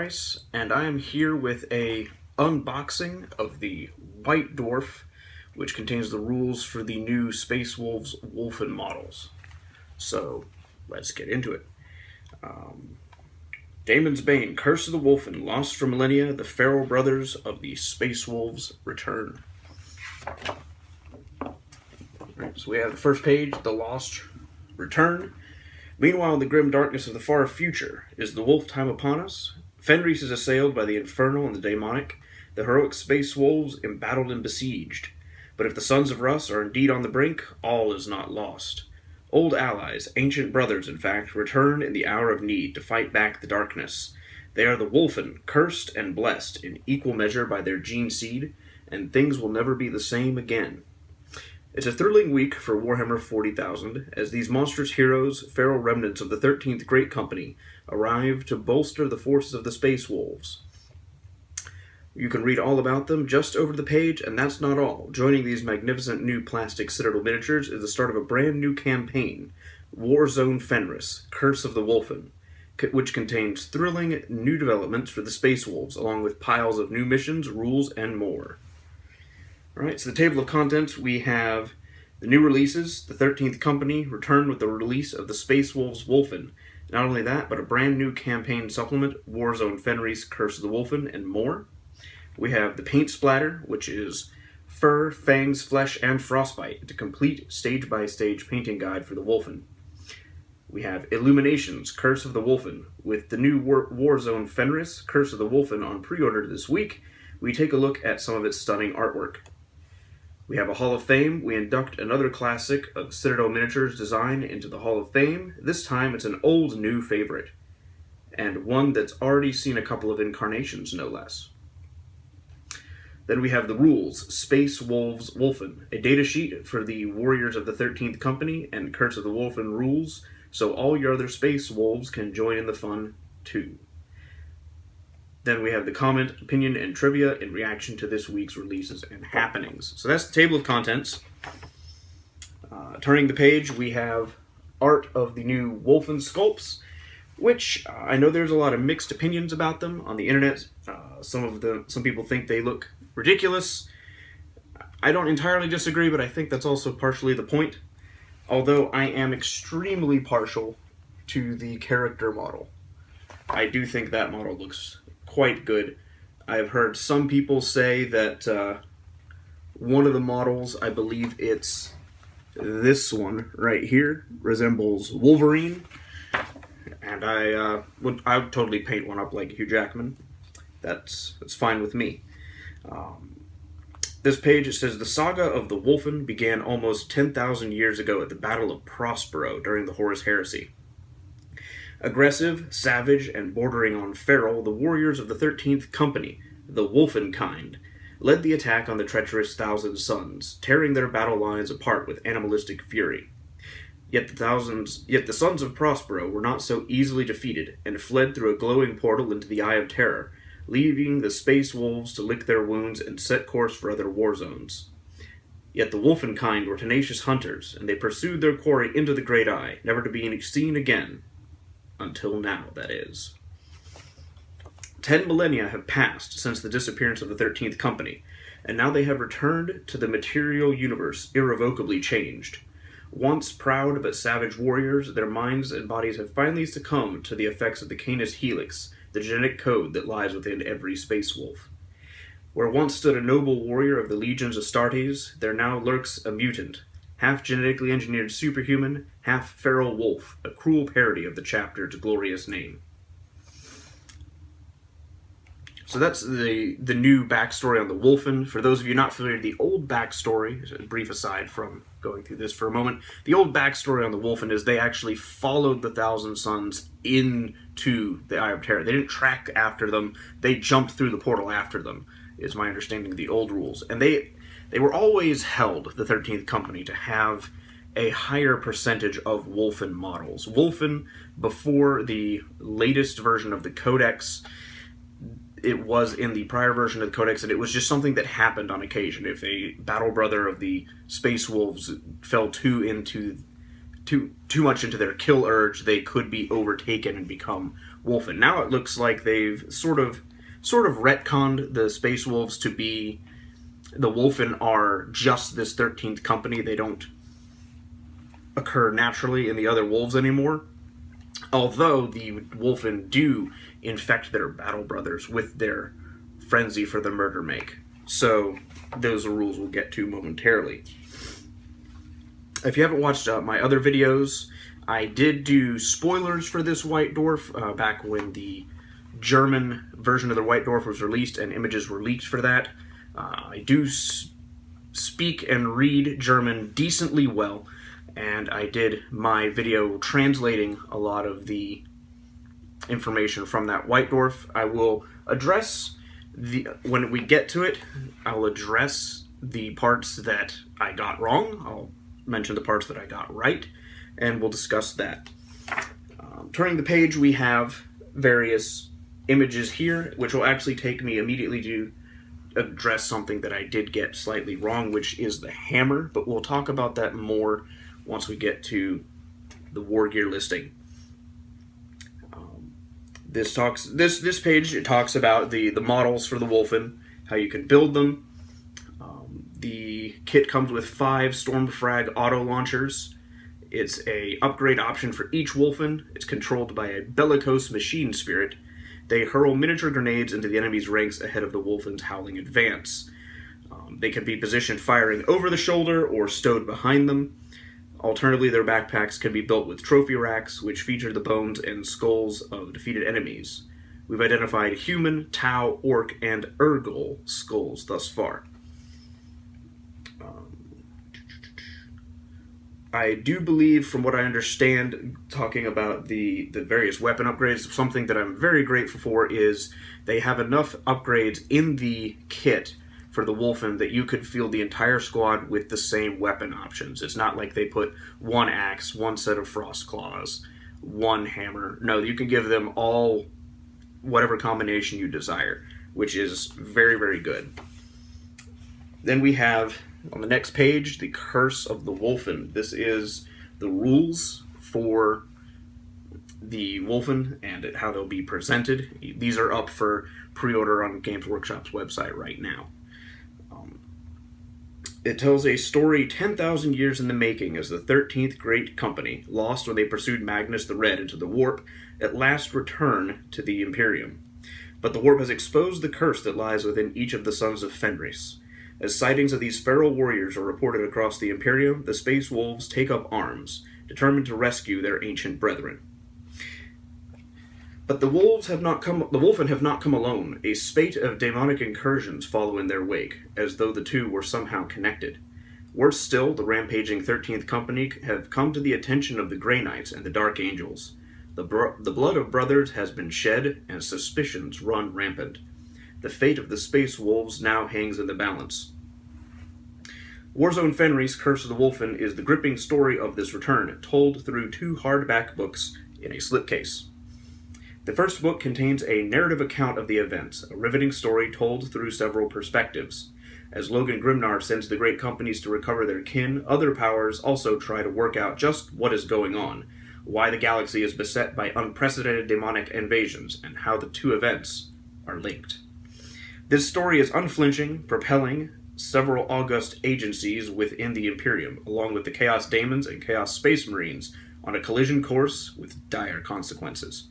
Thrice, and I am here with a unboxing of the White Dwarf, which contains the rules for the new Space Wolves Wolfen models. So, let's get into it. Daemon's Bane, Curse of the Wolfen, Lost for Millennia, the Feral Brothers of the Space Wolves return. Right, so we have the first page, The Lost Return. Meanwhile, in the grim darkness of the far future, is the wolf time upon us? Fenris is assailed by the infernal and the demonic, the heroic space wolves embattled and besieged. But if the sons of Russ are indeed on the brink, all is not lost. Old allies, ancient brothers in fact, return in the hour of need to fight back the darkness. They are the Wolfen, cursed and blessed in equal measure by their gene seed, and things will never be the same again. It's a thrilling week for Warhammer 40,000, as these monstrous heroes, feral remnants of the 13th Great Company, arrive to bolster the forces of the Space Wolves. You can read all about them just over the page, and that's not all. Joining these magnificent new plastic Citadel miniatures is the start of a brand new campaign, Warzone Fenris, Curse of the Wolfen, which contains thrilling new developments for the Space Wolves, along with piles of new missions, rules, and more. Alright, so the table of contents, we have the new releases. The 13th Company returned with the release of the Space Wolves Wolfen. Not only that, but a brand new campaign supplement, Warzone Fenris, Curse of the Wolfen, and more. We have the Paint Splatter, which is fur, fangs, flesh, and frostbite. It's a complete stage-by-stage painting guide for the Wolfen. We have Illuminations, Curse of the Wolfen. With the new Warzone Fenris, Curse of the Wolfen on pre-order this week, we take a look at some of its stunning artwork. We have a Hall of Fame. We induct another classic of Citadel Miniatures design into the Hall of Fame. This time it's an old new favorite, and one that's already seen a couple of incarnations, no less. Then we have the rules, Space Wolves Wolfen, a data sheet for the Warriors of the 13th Company and Curse of the Wolfen rules, so all your other Space Wolves can join in the fun too. Then we have the comment, opinion, and trivia in reaction to this week's releases and happenings. So that's the table of contents. Turning the page, we have art of the new Wolfen sculpts, which I know there's a lot of mixed opinions about them on the internet. Some people think they look ridiculous. I don't entirely disagree, but I think that's also partially the point. Although I am extremely partial to the character model. I do think that model looks quite good. I've heard some people say that one of the models, I believe it's this one right here, resembles Wolverine, and I would totally paint one up like Hugh Jackman. That's fine with me. This page, it says, the saga of the Wolfen began almost 10,000 years ago at the Battle of Prospero during the Horus Heresy. Aggressive, savage, and bordering on feral, the warriors of the 13th Company, the Wolfen kind, led the attack on the treacherous Thousand Sons, tearing their battle lines apart with animalistic fury. Yet the Sons of Prospero were not so easily defeated, and fled through a glowing portal into the Eye of Terror, leaving the Space Wolves to lick their wounds and set course for other war zones. Yet the Wolfen kind were tenacious hunters, and they pursued their quarry into the Great Eye, never to be seen again. Until now, that is. 10 millennia have passed since the disappearance of the 13th Company, and now they have returned to the material universe, irrevocably changed. Once proud but savage warriors, their minds and bodies have finally succumbed to the effects of the Canis Helix, the genetic code that lies within every space wolf. Where once stood a noble warrior of the legions of Astartes, there now lurks a mutant, half genetically engineered superhuman, half feral wolf, a cruel parody of the chapter's glorious name. So that's the new backstory on the Wolfen. For those of you not familiar, the old backstory, a brief aside from going through this for a moment, the old backstory on the Wolfen is they actually followed the Thousand Sons into the Eye of Terror. They didn't track after them, they jumped through the portal after them, is my understanding of the old rules. And they were always held, the 13th Company, to have a higher percentage of Wolfen models. Wolfen, before the latest version of the Codex, it was in the prior version of the Codex, and it was just something that happened on occasion. If a battle brother of the Space Wolves fell too much into their kill urge, they could be overtaken and become Wolfen. Now it looks like they've sort of retconned the Space Wolves to be the Wolfen are just this 13th company. They don't occur naturally in the other wolves anymore. Although the Wolfen do infect their battle brothers with their frenzy for the murder make. So those are rules we'll get to momentarily. If you haven't watched my other videos, I did do spoilers for this White Dwarf back when the German version of the White Dwarf was released and images were leaked for that. I do speak and read German decently well, and I did my video translating a lot of the information from that White Dwarf. I will address when we get to it, I'll address the parts that I got wrong. I'll mention the parts that I got right, and we'll discuss that. Turning the page, we have various images here, which will actually take me immediately to address something that I did get slightly wrong, which is the hammer, but we'll talk about that more once we get to the war gear listing. This page, it talks about the models for the Wolfen, how you can build them. The kit comes with 5 Stormfrag auto launchers. It's a upgrade option for each Wolfen. It's controlled by a bellicose machine spirit. They hurl miniature grenades into the enemy's ranks ahead of the Wolfen's howling advance. They can be positioned firing over the shoulder or stowed behind them. Alternatively, their backpacks can be built with trophy racks, which feature the bones and skulls of defeated enemies. We've identified human, Tau, Orc, and Urgol skulls thus far. I do believe, from what I understand, talking about the various weapon upgrades, something that I'm very grateful for is they have enough upgrades in the kit for the Wolfen that you could field the entire squad with the same weapon options. It's not like they put one axe, one set of frost claws, one hammer. No, you can give them all whatever combination you desire, which is very, very good. Then we have, on the next page, the Curse of the Wolfen. This is the rules for the Wolfen and how they'll be presented. These are up for pre-order on Games Workshop's website right now. It tells a story 10,000 years in the making as the 13th Great Company, lost when they pursued Magnus the Red into the Warp, at last return to the Imperium. But the Warp has exposed the curse that lies within each of the sons of Fenris. As sightings of these feral warriors are reported across the Imperium, the Space Wolves take up arms, determined to rescue their ancient brethren. But the Wolfen have not come alone. A spate of demonic incursions follow in their wake, as though the two were somehow connected. Worse still, the rampaging 13th Company have come to the attention of the Grey Knights and the Dark Angels. The blood of brothers has been shed, and suspicions run rampant. The fate of the Space Wolves now hangs in the balance. Warzone Fenris' Curse of the Wolfen is the gripping story of this return, told through 2 hardback books in a slipcase. The first book contains a narrative account of the events, a riveting story told through several perspectives. As Logan Grimnar sends the great companies to recover their kin, other powers also try to work out just what is going on, why the galaxy is beset by unprecedented demonic invasions, and how the 2 events are linked. This story is unflinching, propelling several august agencies within the Imperium, along with the Chaos Daemons and Chaos Space Marines, on a collision course with dire consequences.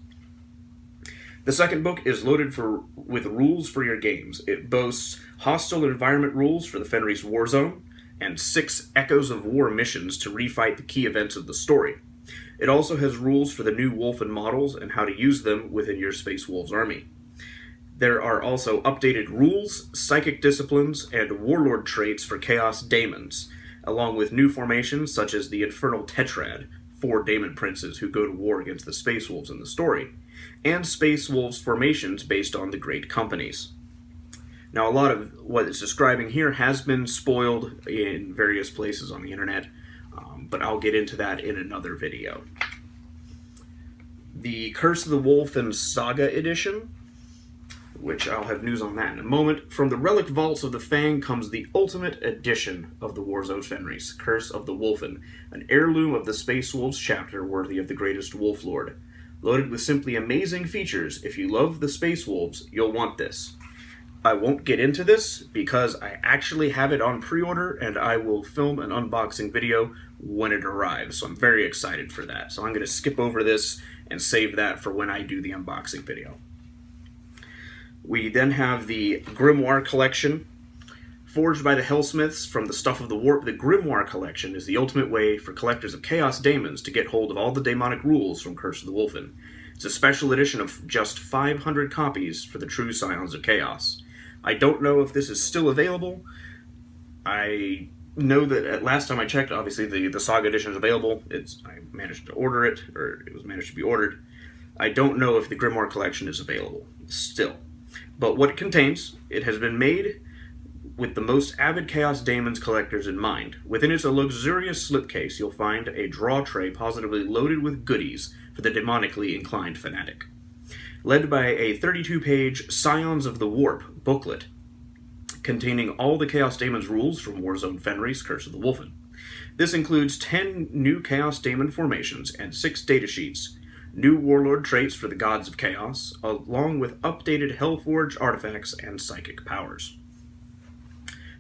The second book is loaded with rules for your games. It boasts hostile environment rules for the Fenris Warzone, and 6 Echoes of War missions to refight the key events of the story. It also has rules for the new Wolfen models and how to use them within your Space Wolves army. There are also updated rules, psychic disciplines, and warlord traits for Chaos Daemons, along with new formations such as the Infernal Tetrad, 4 Daemon princes who go to war against the Space Wolves in the story, and Space Wolves formations based on the Great Companies. Now, a lot of what it's describing here has been spoiled in various places on the internet, but I'll get into that in another video. The Curse of the Wolfen Saga Edition, which I'll have news on that in a moment. From the Relic Vaults of the Fang comes the Ultimate Edition of the Warzone Fenris, Curse of the Wolfen, an heirloom of the Space Wolves chapter worthy of the greatest Wolf Lord. Loaded with simply amazing features, if you love the Space Wolves, you'll want this. I won't get into this because I actually have it on pre-order and I will film an unboxing video when it arrives, so I'm very excited for that. So I'm going to skip over this and save that for when I do the unboxing video. We then have the Grimoire Collection. Forged by the Hellsmiths from the stuff of the warp, the Grimoire Collection is the ultimate way for collectors of Chaos Daemons to get hold of all the daemonic rules from Curse of the Wolfen. It's a special edition of just 500 copies for the true Scions of Chaos. I don't know if this is still available. I know that at last time I checked, obviously the Saga edition is available. I managed to order it, or it was managed to be ordered. I don't know if the Grimoire Collection is available still. But what it contains, it has been made with the most avid Chaos Daemons collectors in mind. Within its luxurious slipcase, you'll find a draw tray positively loaded with goodies for the demonically inclined fanatic. Led by a 32-page Scions of the Warp booklet containing all the Chaos Daemons rules from Warzone Fenris, Curse of the Wolfen. This includes 10 new Chaos Daemon formations and 6 datasheets, new Warlord traits for the Gods of Chaos, along with updated Hellforge artifacts and psychic powers.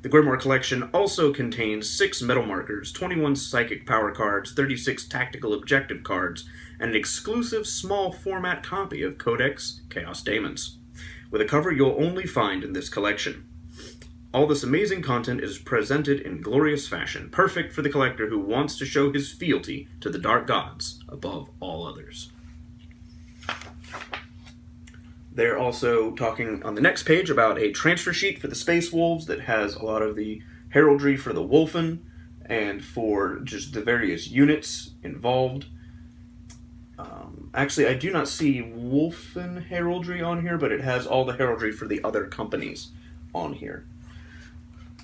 The Grimoire Collection also contains 6 metal markers, 21 psychic power cards, 36 tactical objective cards, and an exclusive small format copy of Codex Chaos Daemons, with a cover you'll only find in this collection. All this amazing content is presented in glorious fashion, perfect for the collector who wants to show his fealty to the Dark Gods above all others. They're also talking on the next page about a transfer sheet for the Space Wolves that has a lot of the heraldry for the Wolfen and for just the various units involved. Actually, I do not see Wolfen heraldry on here, but it has all the heraldry for the other companies on here.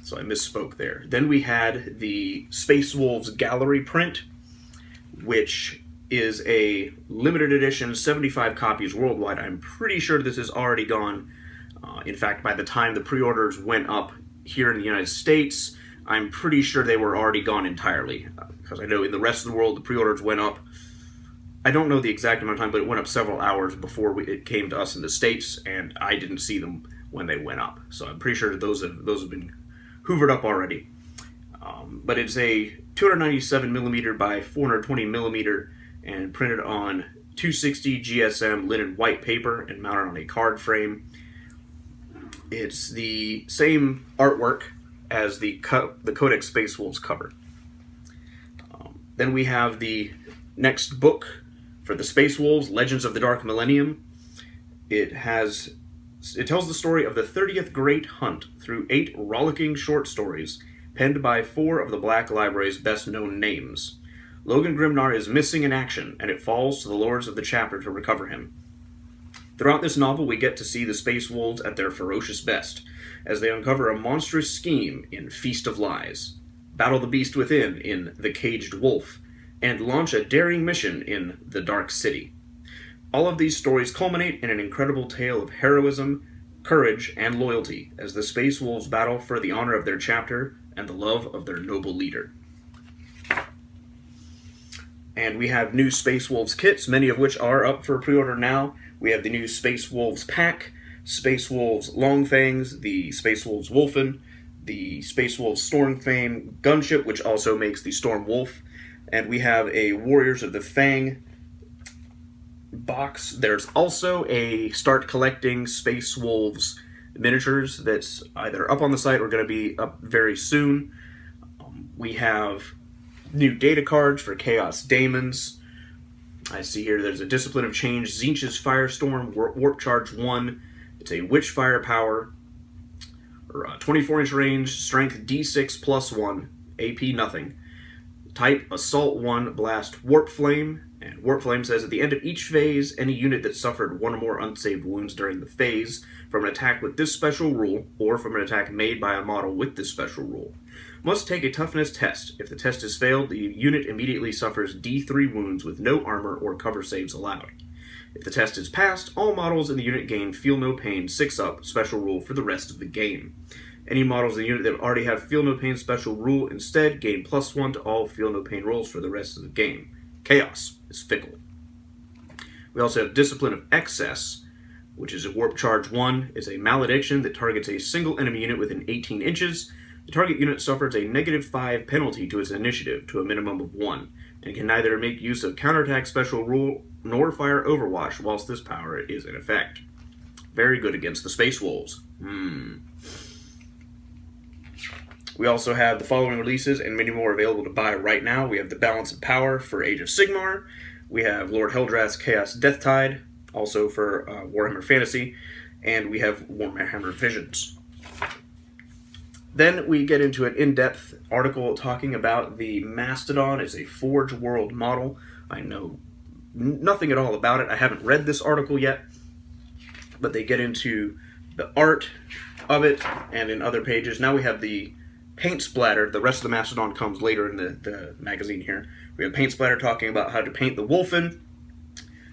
So I misspoke there. Then we had the Space Wolves gallery print, which is a limited edition, 75 copies worldwide. I'm pretty sure this is already gone. In fact, by the time the pre-orders went up here in the United States, I'm pretty sure they were already gone entirely. Because I know in the rest of the world, the pre-orders went up. I don't know the exact amount of time, but it went up several hours before it came to us in the States, and I didn't see them when they went up. So I'm pretty sure those have been hoovered up already. But it's a 297mm by 420mm and printed on 260 GSM linen white paper and mounted on a card frame. It's the same artwork as the Codex Space Wolves cover. Then we have the next book for the Space Wolves, Legends of the Dark Millennium. It tells the story of the 30th Great Hunt through 8 rollicking short stories penned by 4 of the Black Library's best-known names. Logan Grimnar is missing in action, and it falls to the lords of the chapter to recover him. Throughout this novel, we get to see the Space Wolves at their ferocious best, as they uncover a monstrous scheme in Feast of Lies, battle the beast within in The Caged Wolf, and launch a daring mission in The Dark City. All of these stories culminate in an incredible tale of heroism, courage, and loyalty as the Space Wolves battle for the honor of their chapter and the love of their noble leader. And we have new Space Wolves kits, many of which are up for pre-order now. We have the new Space Wolves pack, Space Wolves Longfangs, the Space Wolves Wolfen, the Space Wolves Stormfang gunship, which also makes the Storm Wolf, and we have a Warriors of the Fang box. There's also a Start Collecting Space Wolves miniatures that's either up on the site or going to be up very soon. We have new data cards for Chaos Daemons. I see here there's a Discipline of Change, Tzeentch's Firestorm, Warp Charge 1. It's a Witch Firepower, 24-inch range, Strength D6 plus 1, AP nothing. Type Assault 1, Blast Warp Flame. And Warp Flame says, at the end of each phase, any unit that suffered 1 or more unsaved wounds during the phase from an attack with this special rule, or from an attack made by a model with this special rule, must take a toughness test. If the test is failed, the unit immediately suffers D3 wounds with no armor or cover saves allowed. If the test is passed, all models in the unit gain Feel No Pain 6-up special rule for the rest of the game. Any models in the unit that already have Feel No Pain special rule instead gain +1 to all Feel No Pain rolls for the rest of the game. Chaos is fickle. We also have Discipline of Excess, which is a Warp Charge 1. It's a malediction that targets a single enemy unit within 18 inches. The target unit suffers a -5 penalty to its initiative to a minimum of 1, and can neither make use of counterattack special rule nor fire Overwatch whilst this power is in effect. Very good against the Space Wolves. We also have the following releases and many more available to buy right now. We have the Balance of Power for Age of Sigmar. We have Lord Heldrath's Chaos Deathtide, also for Warhammer Fantasy. And we have Warhammer Visions. Then we get into an in-depth article talking about the Mastodon as a Forge World model. I know nothing at all about it. I haven't read this article yet. But they get into the art of it and in other pages. Now we have the paint splatter. The rest of the Mastodon comes later in the magazine here. We have paint splatter talking about how to paint the Wolfen,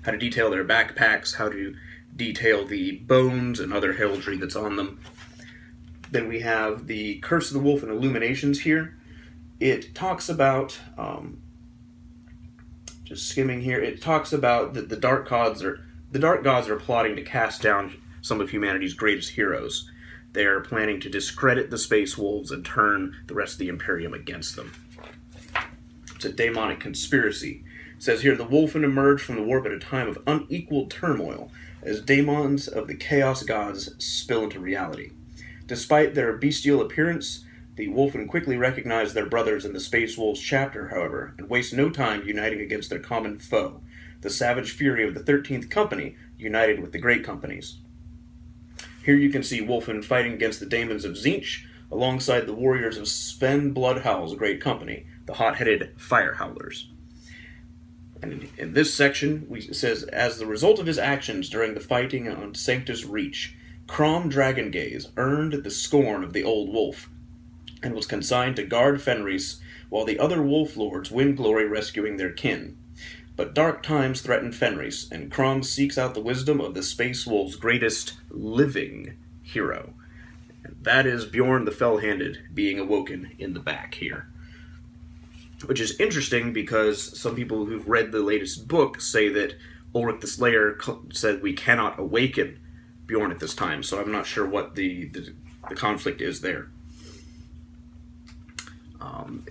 how to detail their backpacks, how to detail the bones and other heraldry that's on them. Then we have the Curse of the Wolf and Illuminations here. It talks about, just skimming here, it talks about that the Dark Gods are plotting to cast down some of humanity's greatest heroes. They are planning to discredit the Space Wolves and turn the rest of the Imperium against them. It's a daemonic conspiracy. It says here, the Wolfen emerged from the warp at a time of unequaled turmoil, as daemons of the Chaos Gods spill into reality. Despite their bestial appearance, the Wolfen quickly recognize their brothers in the Space Wolves chapter, however, and waste no time uniting against their common foe, the savage fury of the 13th Company, united with the Great Companies. Here you can see Wolfen fighting against the daemons of Tzeentch, alongside the warriors of Sven Bloodhowl's Great Company, the hot-headed Fire Howlers. And in this section, it says, as the result of his actions during the fighting on Sanctus Reach, Crom Dragongaze earned the scorn of the Old Wolf, and was consigned to guard Fenris, while the other Wolf Lords win glory rescuing their kin. But dark times threaten Fenris, and Crom seeks out the wisdom of the Space Wolves' greatest living hero. And that is Bjorn the Fell-Handed being awoken in the back here. Which is interesting because some people who've read the latest book say that Ulrich the Slayer said we cannot awaken Bjorn at this time, so I'm not sure what the conflict is there.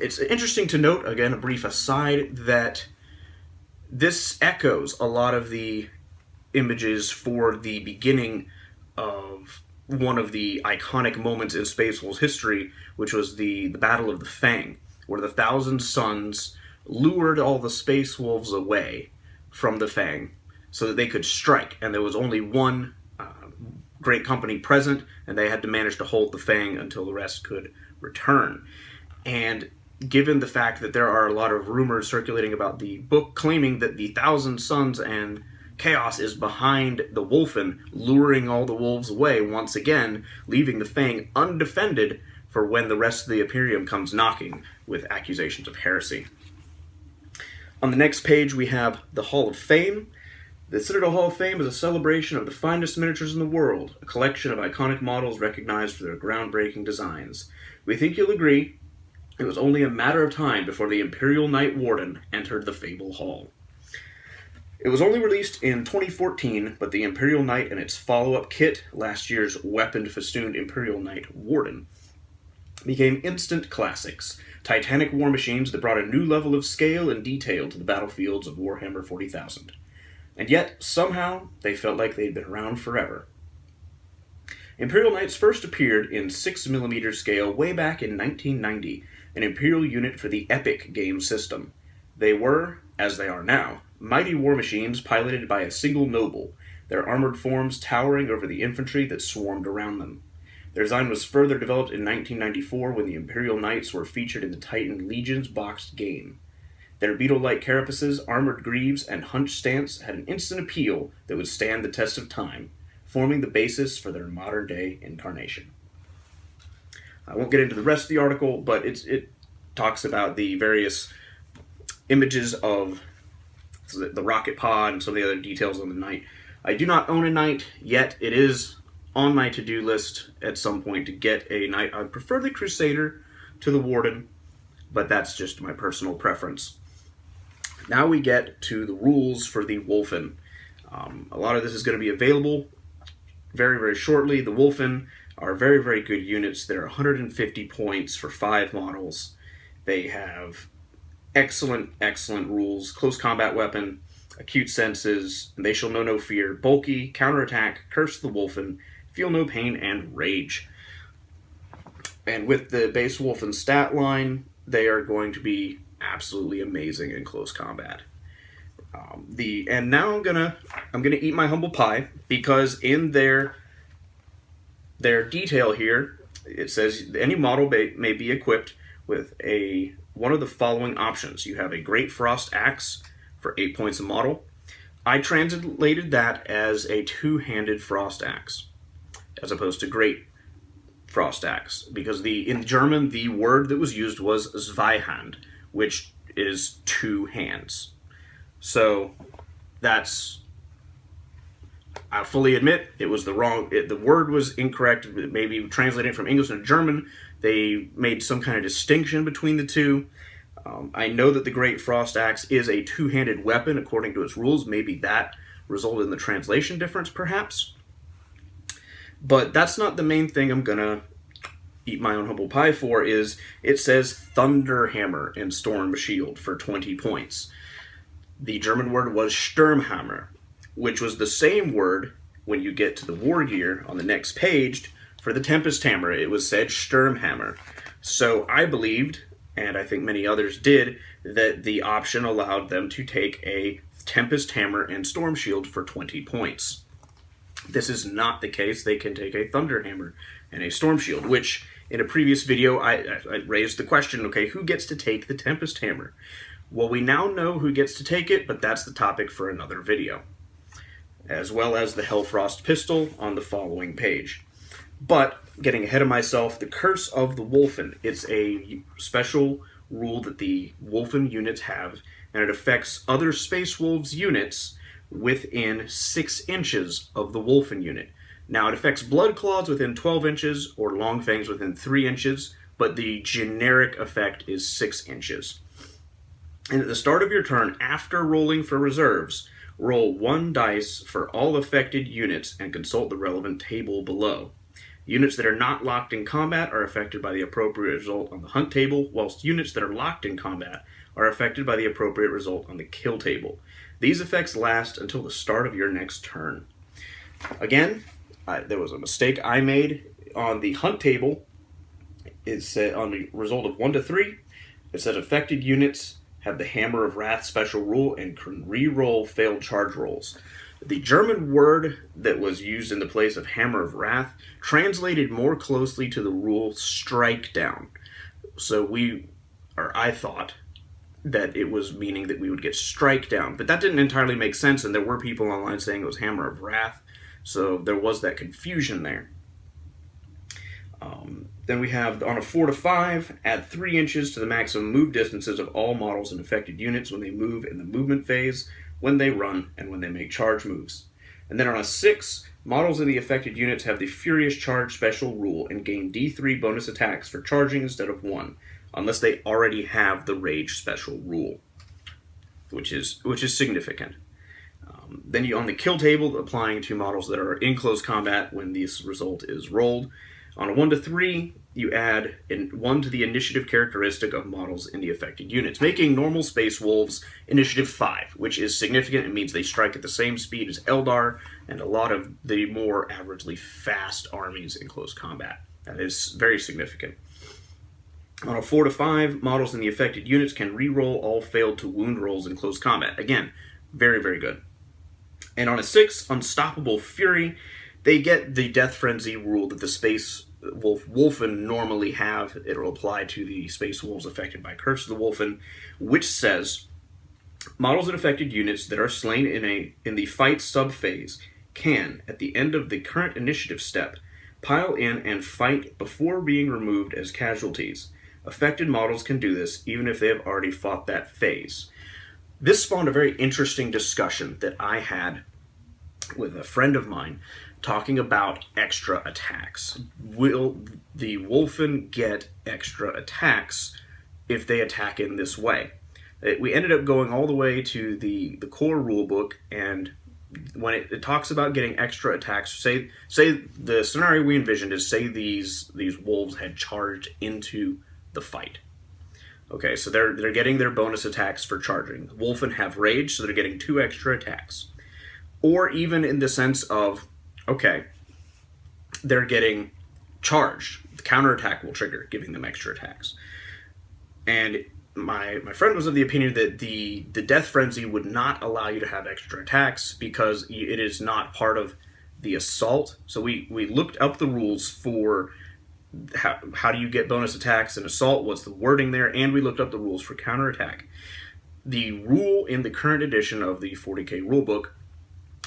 It's interesting to note, again, a brief aside, that this echoes a lot of the images for the beginning of one of the iconic moments in Space Wolves history, which was the Battle of the Fang, where the Thousand Suns lured all the Space Wolves away from the Fang so that they could strike, and there was only one Great Company present, and they had to manage to hold the Fang until the rest could return. And given the fact that there are a lot of rumors circulating about the book claiming that the Thousand Suns and Chaos is behind the Wolfen, luring all the wolves away once again, leaving the Fang undefended for when the rest of the Imperium comes knocking with accusations of heresy. On the next page we have the Hall of Fame. The Citadel Hall of Fame is a celebration of the finest miniatures in the world, a collection of iconic models recognized for their groundbreaking designs. We think you'll agree, it was only a matter of time before the Imperial Knight Warden entered the Fable Hall. It was only released in 2014, but the Imperial Knight and its follow-up kit, last year's weapon-festooned Imperial Knight Warden, became instant classics, titanic war machines that brought a new level of scale and detail to the battlefields of Warhammer 40,000. And yet, somehow, they felt like they'd been around forever. Imperial Knights first appeared in 6mm scale way back in 1990, an Imperial unit for the Epic game system. They were, as they are now, mighty war machines piloted by a single noble, their armored forms towering over the infantry that swarmed around them. Their design was further developed in 1994 when the Imperial Knights were featured in the Titan Legion's boxed game. Their beetle-like carapaces, armored greaves, and hunched stance had an instant appeal that would stand the test of time, forming the basis for their modern-day incarnation. I won't get into the rest of the article, but it talks about the various images of the rocket pod and some of the other details on the Knight. I do not own a Knight yet. It is on my to-do list at some point to get a Knight. I prefer the Crusader to the Warden, but that's just my personal preference. Now we get to the rules for the Wolfen. A lot of this is going to be available very, very shortly. The Wolfen are very, very good units. They're 150 points for 5 models. They have excellent, excellent rules. Close combat weapon, acute senses, they shall know no fear, bulky, counterattack, curse the Wolfen, feel no pain, and rage. And with the base Wolfen stat line, they are going to be absolutely amazing in close combat. And now I'm gonna eat my humble pie, because in their detail here, it says any model may be equipped with one of the following options. You have a Great Frost Axe for 8 points a model. I translated that as a two-handed Frost Axe, as opposed to Great Frost Axe, because in German the word that was used was Zweihand, which is 2 hands. So that's, I fully admit it was the word was incorrect. Maybe translating from English into German, they made some kind of distinction between the two. I know that the Great Frost Axe is a two-handed weapon according to its rules. Maybe that resulted in the translation difference, perhaps. But that's not the main thing I'm gonna eat my own humble pie for. Is it says Thunderhammer and Storm Shield for 20 points. The German word was Sturmhammer, which was the same word when you get to the war gear on the next page for the Tempest Hammer. It was said Sturmhammer. So I believed, and I think many others did, that the option allowed them to take a Tempest Hammer and Storm Shield for 20 points. This is not the case. They can take a Thunder Hammer and a Storm Shield, which in a previous video I raised the question, okay, who gets to take the Tempest Hammer? Well, we now know who gets to take it, but that's the topic for another video, as well as the Hellfrost Pistol on the following page. But, getting ahead of myself, the Curse of the Wolfen. It's a special rule that the Wolfen units have, and it affects other Space Wolves units within 6 inches of the Wolfen unit. Now, it affects Blood Claws within 12 inches, or Long Fangs within 3 inches, but the generic effect is 6 inches. And at the start of your turn, after rolling for reserves, roll 1 dice for all affected units and consult the relevant table below. Units that are not locked in combat are affected by the appropriate result on the hunt table, whilst units that are locked in combat are affected by the appropriate result on the kill table. These effects last until the start of your next turn. Again, there was a mistake I made on the hunt table. It said on the result of 1 to 3, it said affected units have the Hammer of Wrath special rule and can re-roll failed charge rolls. The German word that was used in the place of Hammer of Wrath translated more closely to the rule Strike Down. So I thought that it was meaning that we would get Strike Down, but that didn't entirely make sense, and there were people online saying it was Hammer of Wrath, so there was that confusion there. Then we have, on a 4 to 5, add 3 inches to the maximum move distances of all models and affected units when they move in the movement phase, when they run, and when they make charge moves. And then on a 6, models in the affected units have the Furious Charge special rule and gain D3 bonus attacks for charging instead of 1, unless they already have the Rage special rule, which is significant. Then on the kill table, applying to models that are in close combat when this result is rolled. On a 1 to 3, you add 1 to the initiative characteristic of models in the affected units, making normal Space Wolves initiative 5, which is significant. It means they strike at the same speed as Eldar and a lot of the more averagely fast armies in close combat. That is very significant. On a 4 to 5, models in the affected units can re-roll all failed to wound rolls in close combat. Again, very, very good. And on a 6, Unstoppable Fury, they get the Death Frenzy rule that the Space Wolfen normally have. It'll apply to the Space Wolves affected by Curse of the Wolfen, which says models and affected units that are slain in the fight subphase can, at the end of the current initiative step, pile in and fight before being removed as casualties. Affected models can do this even if they have already fought that phase. This spawned a very interesting discussion that I had with a friend of mine talking about extra attacks. Will the Wolfen get extra attacks if they attack in this way? We ended up going all the way to the core rulebook and when it talks about getting extra attacks, say the scenario we envisioned is, say these wolves had charged into the fight. Okay, so they're getting their bonus attacks for charging. Wolfen have rage, so they're getting 2 extra attacks. Or even in the sense of, okay, they're getting charged. The counterattack will trigger, giving them extra attacks. And my friend was of the opinion that the Death Frenzy would not allow you to have extra attacks because it is not part of the assault. So we looked up the rules for how do you get bonus attacks in assault, what's the wording there, and we looked up the rules for counterattack. The rule in the current edition of the 40k rulebook,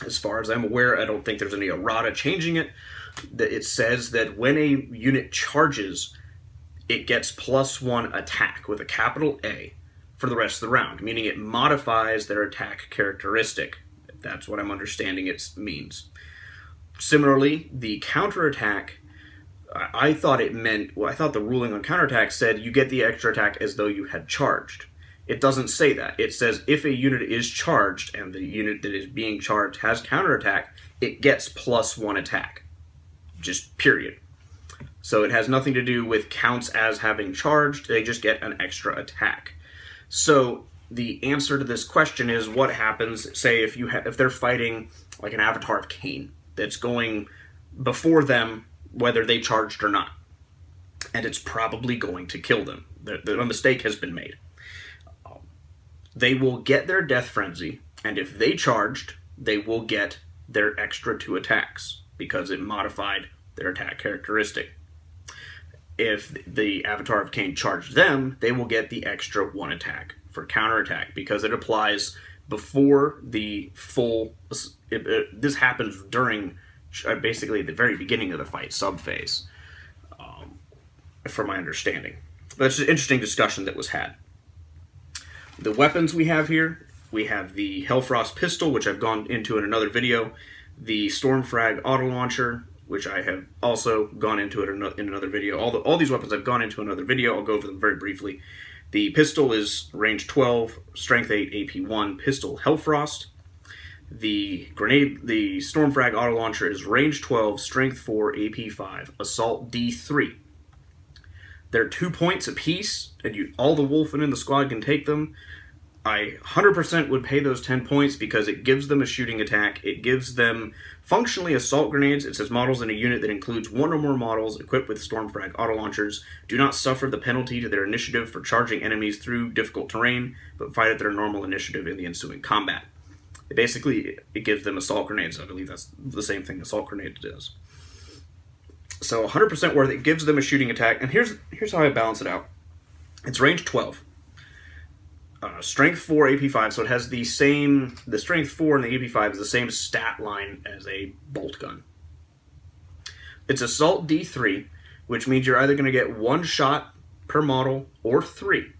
as far as I'm aware, I don't think there's any errata changing it, that it says that when a unit charges, it gets +1 attack with a capital A for the rest of the round, meaning it modifies their attack characteristic. That's what I'm understanding it means. Similarly, the counterattack, I thought the ruling on counterattack said you get the extra attack as though you had charged. It doesn't say that. It says if a unit is charged and the unit that is being charged has counterattack, it gets +1 attack. Just period. So it has nothing to do with counts as having charged, they just get an extra attack. So the answer to this question is, what happens, say if they're fighting like an Avatar of Cain that's going before them, whether they charged or not, and it's probably going to kill them. A mistake has been made. They will get their Death Frenzy, and if they charged, they will get their extra 2 attacks, because it modified their attack characteristic. If the Avatar of Cain charged them, they will get the extra 1 attack for counterattack, because it applies before the full... this happens during... basically the very beginning of the fight, sub-phase, from my understanding. But it's an interesting discussion that was had. The weapons we have here, we have the Hellfrost pistol, which I've gone into in another video, the Stormfrag auto launcher, which I have also gone into it in another video. All these weapons I've gone into another video. I'll go over them very briefly. The pistol is range 12, strength 8, AP 1, pistol Hellfrost. The Stormfrag auto launcher is range 12, strength 4, AP 5, assault D3. They're 2 points apiece, and all the Wolfen in the squad can take them. I 100% would pay those 10 points because it gives them a shooting attack. It gives them functionally assault grenades. It says models in a unit that includes 1 or more models equipped with Stormfrag auto launchers do not suffer the penalty to their initiative for charging enemies through difficult terrain, but fight at their normal initiative in the ensuing combat. It gives them assault grenades. I believe that's the same thing assault grenade does. So 100% worth it. Gives them a shooting attack. And here's how I balance it out. It's range 12. Strength 4, AP 5, so it has the Strength 4 and the AP 5 is the same stat line as a bolt gun. It's Assault D3, which means you're either going to get 1 shot per model or 3.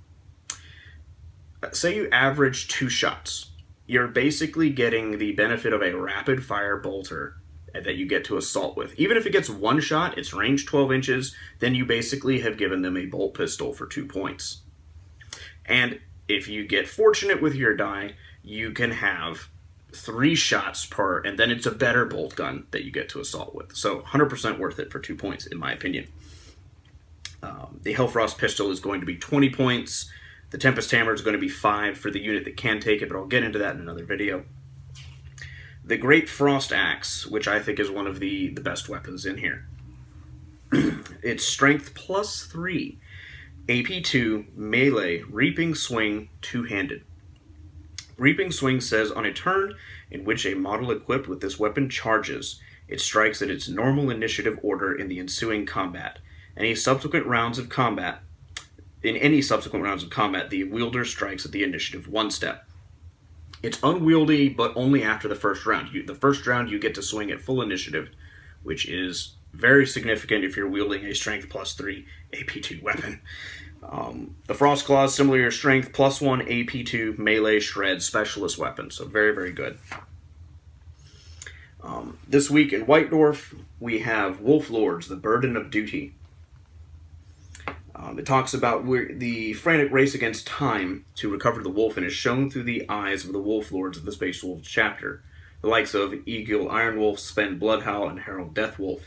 Say you average 2 shots. You're basically getting the benefit of a rapid fire bolter that you get to assault with. Even if it gets 1 shot, it's range 12 inches, then you basically have given them a bolt pistol for 2 points. And if you get fortunate with your die, you can have 3 shots per, and then it's a better bolt gun that you get to assault with. So 100% worth it for 2 points, in my opinion. The Hellfrost pistol is going to be 20 points. The Tempest Hammer is going to be 5 for the unit that can take it, but I'll get into that in another video. The Great Frost Axe, which I think is one of the best weapons in here. It's strength +3. AP 2, melee, Reaping Swing, 2-handed. Reaping Swing says, on a turn in which a model equipped with this weapon charges, it strikes at its normal initiative order in the ensuing combat. In any subsequent rounds of combat, the wielder strikes at the initiative 1 step. It's unwieldy, but only after the first round. The first round you get to swing at full initiative, which is very significant if you're wielding a strength +3 AP2 weapon. The Frost Claw is similar to your strength +1 AP2 melee shred specialist weapon, so very, very good. This week in White Dwarf, we have Wolf Lords, the Burden of Duty. It talks about where the frantic race against time to recover the wolf and is shown through the eyes of the Wolf Lords of the Space Wolves chapter. the likes of Eagle Ironwolf, Sven Bloodhowl, and Harold Deathwolf.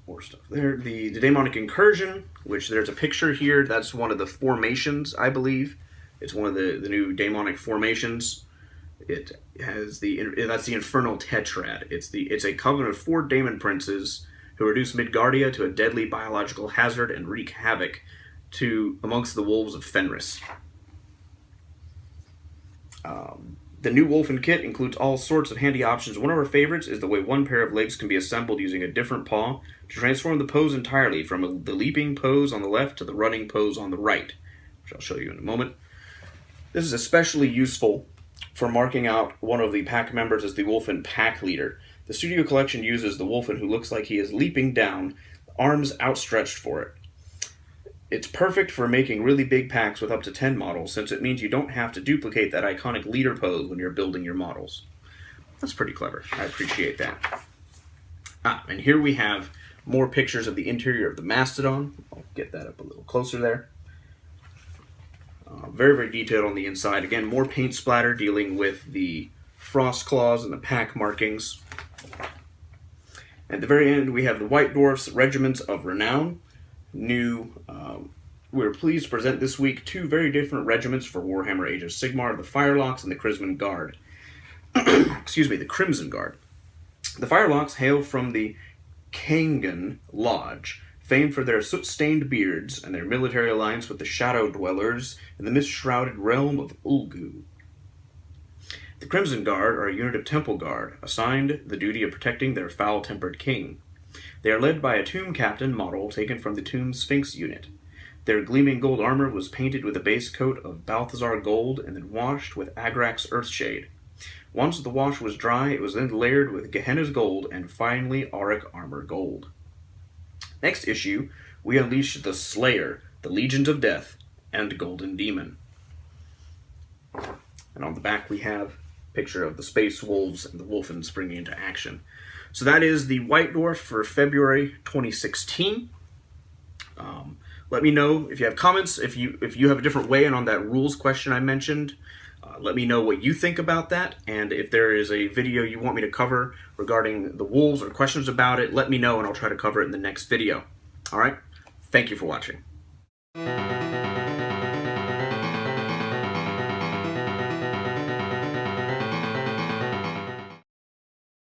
More stuff there. The Demonic Incursion, which there's a picture here. That's one of the formations, I believe. It's one of the new demonic formations. It has that's the Infernal Tetrad. It's a coven of 4 Daemon Princes who reduce Midgardia to a deadly biological hazard and wreak havoc amongst the wolves of Fenris. The new Wolfen kit includes all sorts of handy options. One of our favorites is the way one pair of legs can be assembled using a different paw to transform the pose entirely, from the leaping pose on the left to the running pose on the right, which I'll show you in a moment. This is especially useful for marking out one of the pack members as the Wolfen pack leader. The studio collection uses the Wolfen who looks like he is leaping down, arms outstretched for it. It's perfect for making really big packs with up to 10 models, since it means you don't have to duplicate that iconic leader pose when you're building your models. That's pretty clever. I appreciate that. And here we have more pictures of the interior of the Mastodon. I'll get that up a little closer there. Very, very detailed on the inside. Again, more paint splatter dealing with the frost claws and the pack markings. At the very end, we have the White Dwarf's Regiments of Renown. We're pleased to present this week 2 very different regiments for Warhammer Age of Sigmar, the Firelocks and the Crimson Guard. Excuse me, the Crimson Guard. The Firelocks hail from the Kangan Lodge, famed for their soot-stained beards and their military alliance with the Shadow Dwellers in the mist-shrouded realm of Ulgu. The Crimson Guard are a unit of Temple Guard, assigned the duty of protecting their foul-tempered king. They are led by a Tomb Captain model taken from the Tomb Sphinx unit. Their gleaming gold armor was painted with a base coat of Balthazar gold and then washed with Agrax Earthshade. Once the wash was dry, it was then layered with Gehenna's gold and finally Auric Armor gold. Next issue, we unleash the Slayer, the Legions of Death, and Golden Demon. And on the back we have a picture of the Space Wolves and the Wolfen springing into action. So that is the White Dwarf for February 2016. Let me know if you have comments, if you have a different weigh-in on that rules question I mentioned. Let me know what you think about that, and if there is a video you want me to cover regarding the wolves or questions about it, let me know and I'll try to cover it in the next video. Alright? Thank you for watching.